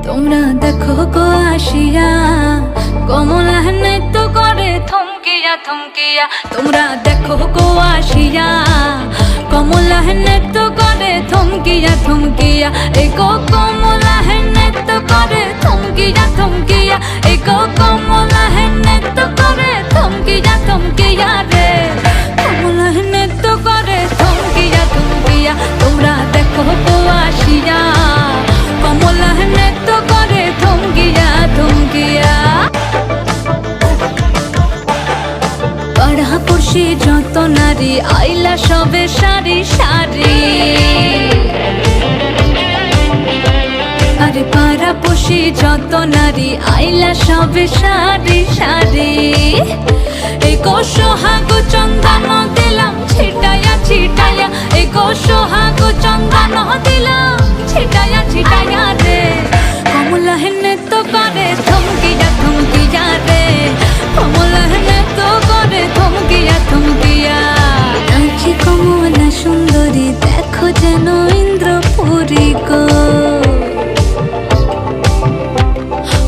তোমরা দেখো গো আসিয়া কমলা নৃত্য করে থমকিয়া থমকিয়া। তোমরা দেখো গো আসিয়া কমলা নৃত্য করে থমকিয়া থমকিয়া। এগো কমলা নৃত্য করে থমকিয়া থমকিয়া। এগো কমলা নৃত্য করে থমকিয়া থমকিয়া রে। কমলা নৃত্য করে থমকিয়া থমকিয়া। তোমরা দেখো গো আসিয়া কমলা নৃত্য করে থমকিয়া থমকিয়া। পাড়াপড়শি যত নারী আইলা সবে সারি সারি। আরে পাড়াপড়শি যত নারী আইলা সবে সারি সারি। এগো সোহাগ চন্দন দিলাম ছিটায়া ছিটায়া। এগো সোহাগ চন্দন দিলাম ছিটায়া ছিটায়া রে। কমলা নৃত্য করে থমকিয়া থমকিয়া রে। কমলা নৃত্য করে থমকিয়া থমকিয়া। নাচে কমলা সুন্দরী দেখো যেন ইন্দ্রপুরী গো।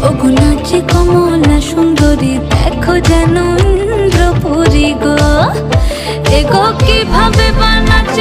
ওগো নাচে কমলা সুন্দরী দেখো যেন ইন্দ্রপুরী গো। এগো কিভাবে বানাচ্ছে